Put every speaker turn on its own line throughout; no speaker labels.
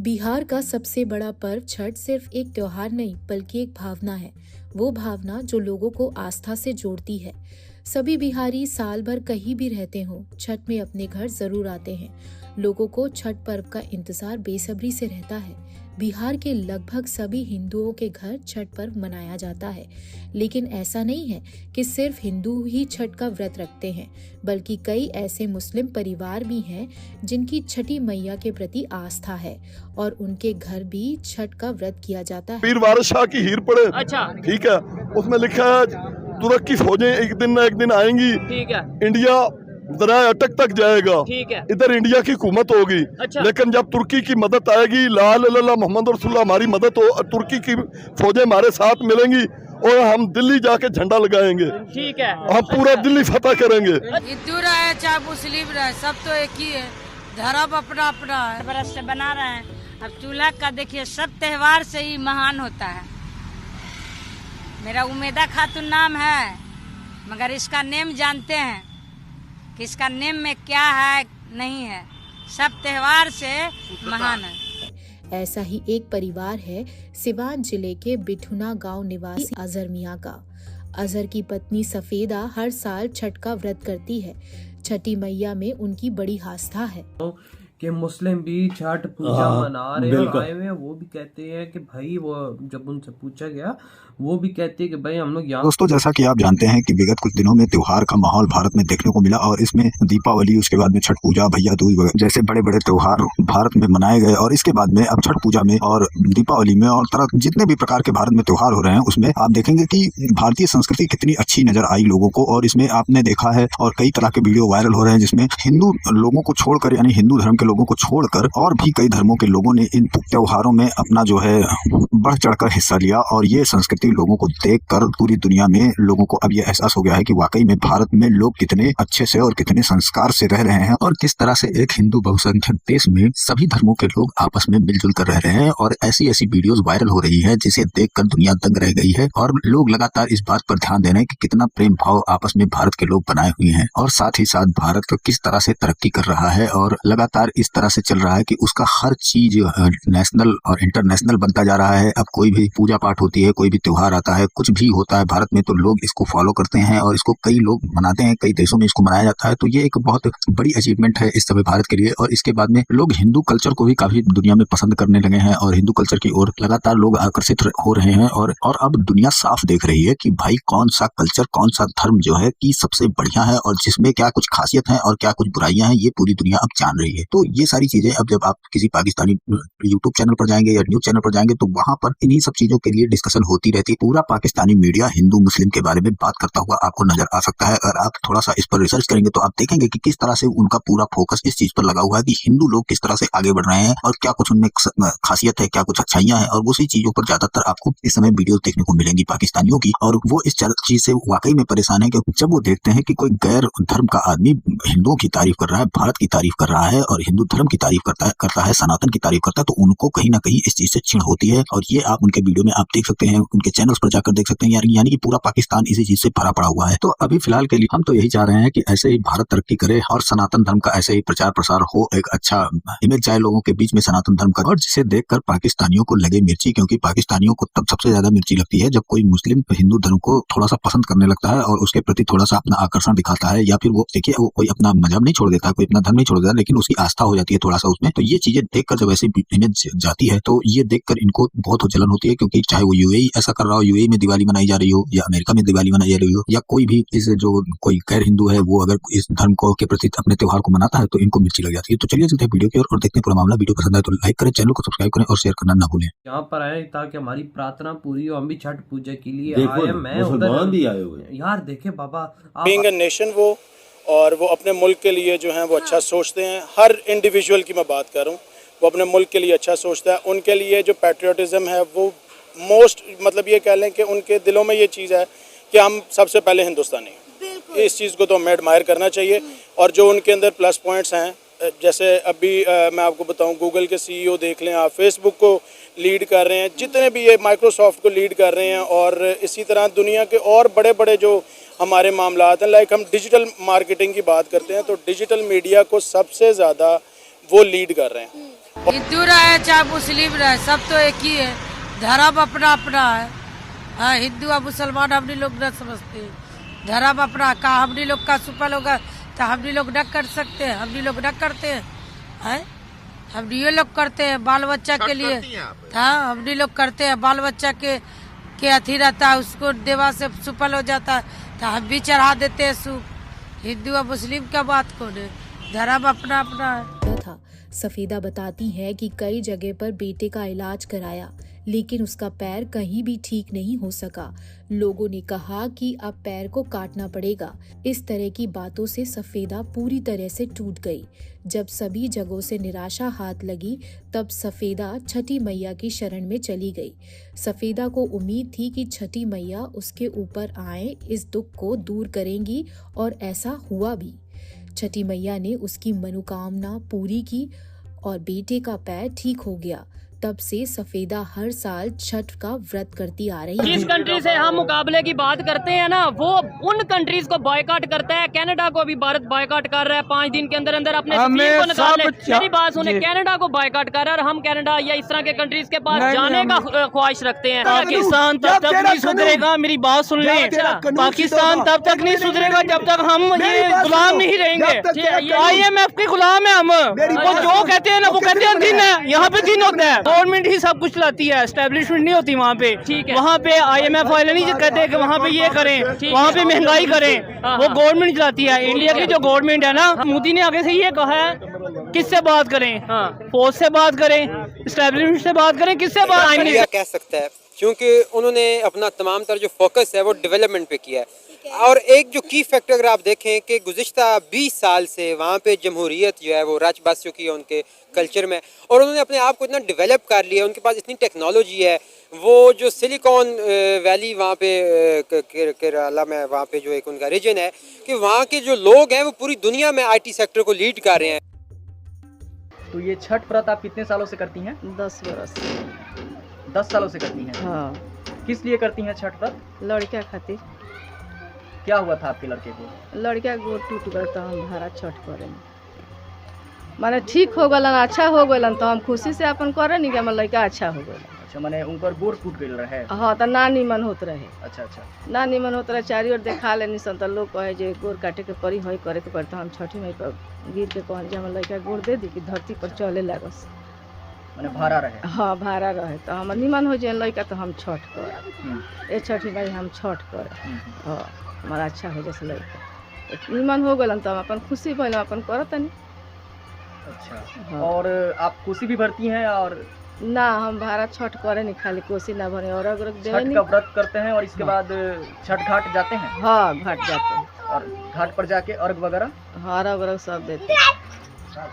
बिहार का सबसे बड़ा पर्व छठ सिर्फ एक त्योहार नहीं बल्कि एक भावना है। वो भावना जो लोगों को आस्था से जोड़ती है। सभी बिहारी साल भर कहीं भी रहते हो, छठ में अपने घर जरूर आते हैं। लोगों को छठ पर्व का इंतजार बेसब्री से रहता है। बिहार के लगभग सभी हिंदुओं के घर छठ पर्व मनाया जाता है, लेकिन ऐसा नहीं है कि सिर्फ हिंदू ही छठ का व्रत रखते हैं, बल्कि कई ऐसे मुस्लिम परिवार भी हैं जिनकी छठी मैया के प्रति आस्था है और उनके घर भी छठ का व्रत किया जाता है।
पीर वारिस शाह की हीर पड़े,
अच्छा
ठीक है, उसमें लिखा है तुर्क की फौजें एक दिन न एक दिन आएंगी,
ठीक है,
इंडिया दरिया अटक तक जाएगा,
ठीक है,
इधर इंडिया की हुकूमत होगी।
अच्छा।
लेकिन जब तुर्की की मदद आएगी, ला इलाहा इल्लल्लाह मोहम्मद रसूलुल्लाह हमारी मदद हो, तुर्की की फौजें हमारे साथ मिलेंगी और हम दिल्ली जाके झंडा लगाएंगे,
ठीक है,
हम पूरा दिल्ली फतह करेंगे।
हिंदू रहे चाहे मुस्लिम रहे, सब तो एक ही है, धर्म अपना अपना है।
बरस से बना रहे हैं। अब चूल्हा का देखिए, सब त्योहार से ही महान होता है। मेरा उमेदा खातून नाम है, मगर इसका नेम जानते हैं कि इसका नेम में क्या है नहीं है, सब त्योहार से महान है।
ऐसा ही एक परिवार है सिवान जिले के बिठुना गांव निवासी अजहर मियां का। अजहर की पत्नी सफेदा हर साल छठ का व्रत करती है। छठी मैया में उनकी बड़ी आस्था है
कि मुस्लिम भी छठ पूजा मना रहे हैं, आए हुए हैं। वो भी कहते हैं कि भाई, वो जब उनसे पूछा गया, वो भी कहते हैं कि भाई हम लोग यहाँ।
दोस्तों, जैसा कि आप जानते हैं कि विगत कुछ दिनों में त्योहार का माहौल भारत में देखने को मिला और इसमें दीपावली, उसके बाद में छठ पूजा, भैया दूज जैसे बड़े बड़े त्योहार भारत में मनाए गए और इसके बाद में अब छठ पूजा में और दीपावली में और तरह जितने भी प्रकार के भारत में त्योहार हो रहे हैं, उसमें आप देखेंगे कि भारतीय संस्कृति कितनी अच्छी नजर आई लोगों को। और इसमें आपने देखा है और कई तरह के वीडियो वायरल हो रहे हैं जिसमें हिंदू लोगों को छोड़कर, यानी हिंदू धर्म के लोगों को छोड़कर और भी कई धर्मों के लोगों ने इन त्योहारों में अपना जो है बढ़ चढ़कर हिस्सा लिया। और ये संस्कृति लोगों को देखकर पूरी दुनिया में लोगों को अब ये एहसास हो गया है कि वाकई में भारत में लोग कितने अच्छे से और कितने संस्कार से रह रहे हैं और किस तरह से एक हिंदू बहुसंख्यक देश में सभी धर्मों के लोग आपस में मिलजुल कर रह रहे हैं। और ऐसी ऐसी वीडियोस वायरल हो रही है जिसे देखकर दुनिया दंग रह गई है और लोग लगातार इस बात पर ध्यान दे रहे हैं कि कितना प्रेम भाव आपस में भारत के लोग बनाए हुए हैं और साथ ही साथ भारत किस तरह से तरक्की कर रहा है और लगातार इस तरह से चल रहा है कि उसका हर चीज नेशनल और इंटरनेशनल बनता जा रहा है। अब कोई भी पूजा पाठ होती है, कोई भी त्योहार आता है, कुछ भी होता है भारत में, तो लोग इसको फॉलो करते हैं और इसको कई लोग मनाते हैं, कई देशों में इसको मनाया जाता है। तो ये एक बहुत बड़ी अचीवमेंट है इस समय भारत के लिए। और इसके बाद में लोग हिंदू कल्चर को भी काफी दुनिया में पसंद करने लगे हैं और हिंदू कल्चर की ओर लगातार लोग आकर्षित हो रहे हैं और अब दुनिया साफ देख रही है कि भाई कौन सा कल्चर, कौन सा धर्म जो है कि सबसे बढ़िया है और जिसमें क्या कुछ खासियत है और क्या कुछ बुराइयां हैं, ये पूरी दुनिया अब जान रही है। तो ये सारी चीजें अब जब आप किसी पाकिस्तानी यूट्यूब चैनल पर जाएंगे या न्यूज चैनल पर जाएंगे तो वहां पर इन्हीं सब चीजों के लिए डिस्कशन होती रहती है। पूरा पाकिस्तानी मीडिया हिंदू मुस्लिम के बारे में बात करता हुआ आपको नजर आ सकता है। अगर आप थोड़ा सा इस पर रिसर्च करेंगे तो आप देखेंगे कि किस तरह से उनका पूरा फोकस इस चीज पर लगा हुआ है कि हिंदू लोग किस तरह से आगे बढ़ रहे हैं और क्या कुछ उनमें खासियत है, क्या कुछ अच्छाइयां हैं। और उसी चीजों पर ज्यादातर आपको इस समय वीडियो देखने को मिलेंगी पाकिस्तानियों की। और वो इस चीज से वाकई में परेशान है कि जब वो देखते हैं कि कोई गैर धर्म का आदमी हिंदुओं की तारीफ कर रहा है, भारत की तारीफ कर रहा है और हिंदू धर्म की तारीफ करता है, सनातन की तारीफ करता है, तो उनको कहीं ना कहीं इस चीज से चिढ़ होती है। और ये आप उनके वीडियो में आप देख सकते हैं, उनके चैनल्स पर जाकर देख सकते हैं, यानी कि पूरा पाकिस्तान इसी चीज से भरा पड़ा हुआ है। तो अभी फिलहाल के लिए हम तो यही चाह रहे हैं कि ऐसे ही भारत तरक्की करे और सनातन धर्म का ऐसे ही प्रचार प्रसार हो, एक अच्छा इमेज जाए लोगों के बीच में सनातन धर्म का, और जिसे देखकर पाकिस्तानियों को लगे मिर्ची। क्योंकि पाकिस्तानियों को तब सबसे ज्यादा मिर्ची लगती है जब कोई मुस्लिम हिंदू धर्म को थोड़ा सा पसंद करने लगता है और उसके प्रति थोड़ा सा अपना आकर्षण दिखाता है, या फिर वो देखिए वो कोई अपना मजहब नहीं छोड़ देता, कोई अपना धर्म नहीं छोड़ देता, लेकिन उसकी आस्था हो जाती है थोड़ा सा उसमें। तो ये चीजें देखकर जब ऐसी इमेज जाती है तो ये देखकर इनको बहुत जलन होती है। क्योंकि चाहे वो यूएई ऐसा कर रहा हो, यूएई में दिवाली मनाई जा रही हो या अमेरिका में दिवाली मनाई जा रही हो, या कोई भी इस जो कोई गैर हिंदू है वो अगर इस धर्म को के प्रति अपने त्योहार को मनाता है तो इनको मिर्ची लग जाती है। तो चलिए चलते हैं वीडियो की ओर और देखते हैं पूरा मामला। वीडियो पसंद आए तो लाइक करें, चैनल को सब्सक्राइब करें और शेयर करना ना भूलें।
यहाँ पर आए ताकि हमारी प्रार्थना पूरी हो। हम भी छठ पूजा के लिए आए, मैं उधर भी आए हुए यार। देखे बाबा,
बीइंग अ नेशन वो और वो अपने मुल्क के लिए जो है वो अच्छा सोचते हैं। हर इंडिविजुअल की मैं बात कर रहा हूँ, वो अपने मुल्क के लिए अच्छा सोचता है। उनके लिए जो पैट्रियोटिज्म है वो मोस्ट, मतलब ये कह लें कि उनके दिलों में ये चीज़ है कि हम सबसे पहले हिंदुस्तानी हैं। इस चीज़ को तो हमें एडमायर करना चाहिए। और जो उनके अंदर प्लस पॉइंट्स हैं, जैसे अभी मैं आपको बताऊं, गूगल के सीईओ देख लें आप, फेसबुक को लीड कर रहे हैं, जितने भी ये माइक्रोसॉफ्ट को लीड कर रहे हैं, और इसी तरह दुनिया के और बड़े बड़े जो हमारे मामलात हैं, लाइक हम डिजिटल मार्केटिंग की बात करते हैं तो डिजिटल मीडिया को सबसे ज़्यादा वो लीड कर रहे हैं।
हिंदू रहे चाहे मुस्लिम रहे, सब तो एक ही है। धर्म अपना अपना है। हाँ, हिंदू और मुसलमान हमने लोग न समझते हैं। धर्म अपना का हमने लोग का सुपल होगा तो हमने लोग न कर सकते हैं, हमने लोग न करते हैं। हम ये लोग करते हैं बाल बच्चा के लिए। हाँ, हमने लोग करते हैं बाल बच्चा के अथी रहता है, उसको देवा से सुपल हो जाता है तो हम भी चढ़ा देते हैं सूप। हिंदू और मुस्लिम का बात कौन है, धर्म अपना अपना है।
था सफेदा बताती है कि कई जगह पर बेटे का इलाज कराया लेकिन उसका पैर कहीं भी ठीक नहीं हो सका। लोगों ने कहा कि अब पैर को काटना पड़ेगा। इस तरह की बातों से सफेदा पूरी तरह से टूट गई। जब सभी जगहों से निराशा हाथ लगी तब सफेदा छठी मैया की शरण में चली गई। सफेदा को उम्मीद थी कि छठी मैया उसके ऊपर आए, इस दुख को दूर करेंगी और ऐसा हुआ भी। छठी मैया ने उसकी मनोकामना पूरी की और बेटे का पैर ठीक हो गया। तब से सफेदा हर साल छठ का व्रत करती आ रही है।
जिस कंट्री से हम मुकाबले की बात करते हैं ना, वो उन कंट्रीज को बॉयकॉट करता है। कनाडा को भी भारत बॉयकॉट कर रहा है, 5 दिन के अंदर अंदर अपने सफीर को निकाल ले। मेरी बात सुने, कनाडा को बॉयकॉट कर रहा है और हम कनाडा या इस तरह के कंट्रीज के पास जाने का ख्वाहिश रखते हैं। पाकिस्तान तब तक नहीं सुधरेगा, मेरी बात सुन ले। पाकिस्तान तब तक नहीं सुधरेगा जब तक हम ये गुलाम नहीं रहेंगे। IMF के गुलाम है हम। वो जो कहते हैं ना, वो कहते हैं दिन है, यहाँ पे दिन होता है। गवर्नमेंट ही सब कुछ लाती है, एस्टेब्लिशमेंट नहीं होती वहाँ पे। वहाँ पे IMF वाले नहीं कहते कि वहाँ पे ये करें, वहाँ पे महंगाई करें, वो गवर्नमेंट चलाती है। इंडिया की जो गवर्नमेंट है ना, मोदी ने आगे से ये कहा है किससे बात करें, फौज से बात करें, एस्टेब्लिशमेंट से बात करें, किससे बात नहीं
कह सकता है, क्योंकि उन्होंने अपना तमाम तरह जो फोकस है वो डेवलपमेंट पे किया है। और एक जो की फैक्टर अगर आप देखें कि गुज़िश्ता 20 साल से वहाँ पे जमहूरियत जो है वो राज बस चुकी है उनके कल्चर में, और उन्होंने अपने आप को इतना डेवलप कर लिया, उनके पास इतनी टेक्नोलॉजी है। वो जो सिलिकॉन वैली वहाँ पे केरला में, वहाँ पे जो एक उनका रीजन है कि वहाँ के जो लोग हैं वो पूरी दुनिया में IT सेक्टर को लीड कर रहे हैं।
तो ये छठ व्रत आप कितने सालों से करती हैं?
10 बरस।
10 सालों से करती हैं?
हाँ।
किस लिए करती हैं छठ व्रत?
लड़का खातिर।
क्या हुआ था आपके लड़के को?
लड़का गोड़ टूट गया तो हम भाड़ा छठ करे, माने ठीक हो गलन, अच्छा हो गलन तो हम खुशी से अपन करे नहीं कि हमार लड़का अच्छा हो गया।
अच्छा, माने उनकर गोड़ टूट गई रहे?
हाँ, तो ना निमन होत रहे।
अच्छा अच्छा,
ना निमन होत रहे, चारी ओर देखा लेनी सन तो लोग कहे जे गोड़ काटे के परी है, करे के पड़ी। तो हम छठी मई पर गिर के कहन जे हमार लड़का गोड़ दे दी कि धरती पर चले लागस,
माने भाड़ा रहे।
हाँ, भाड़ा रहे तो हम निमन हो जाए लड़का तो हम छठ कर। ए छठी मई हम छठ कर। हाँ, हमारा अच्छा हो जैसे लड़का निमन हो गलन तो हम अपन खुशी भइल अपन करत नहीं।
अच्छा। हाँ। और आप कोसी भी भरती हैं? और
ना, हम भारत छठ करे नहीं, खाली कोसी ना भरे और अगर
छठ का व्रत करते हैं और इसके बाद छठ घाट जाते हैं?
हाँ, घाट जाते हैं
और घाट पर जाके अर्घ वगैरह?
हाँ, अर्घ सब देते हैं,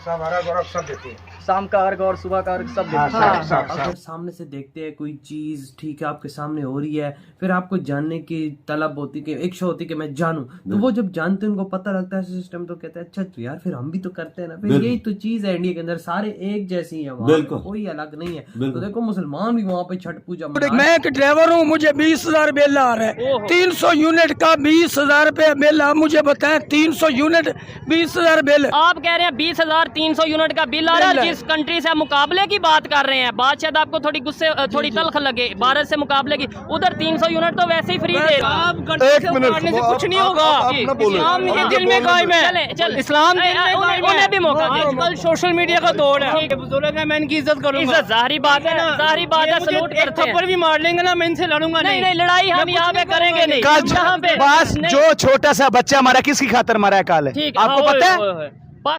सब अर्घ सब देते हैं। शाम का अर्घ और सुबह का अर्घ सब देते हैं।
हाँ।
अगर सामने से देखते हैं कोई चीज ठीक है आपके सामने हो रही है, फिर आपको जानने की तलब होती कि इच्छा होती कि मैं जानूं, तो वो जब जानते हैं उनको पता लगता है सिस्टम, तो कहते हैं अच्छा तो यार फिर हम भी तो करते हैं ना। फिर यही तो चीज है इंडिया के अंदर, सारे एक जैसी है, वहाँ कोई अलग नहीं है। तो देखो मुसलमान भी वहाँ पे छठ पूजा।
मैं एक ड्राइवर हूँ, मुझे 20,000 बिल आ रहा है। 300 यूनिट का 20,000 रुपये बिल। आप मुझे बताएं, 300 यूनिट 20,000 बिल।
आप कह रहे हैं 20,300 यूनिट का बिल आ रहा है। जिस कंट्री से मुकाबले की बात कर रहे हैं, बात शायद आपको थोड़ी गुस्से थोड़ी तल्ख लगे, भारत से मुकाबले की, उधर 300 यूनिट तो वैसे ही फ्री दे रहा है। कुछ नहीं होगा, इस्लाम के दिल में कायम है। चल इस्लाम उन्हें भी मौका दे। आजकल सोशल मीडिया का दौर है, बुजुर्ग है, मैं इनकी इज्जत करूंगा। इज्जत जाहिर बात है ना, जाहिर बात है, सलूट करते हैं। थप्पड़ भी मार लेंगे ना, मैं इनसे लड़ूंगा नहीं। नहीं, लड़ाई हम यहाँ पे करेंगे नहीं।
बस जो छोटा सा बच्चा मरा किसकी खातर मरा है काले, आपको पता है?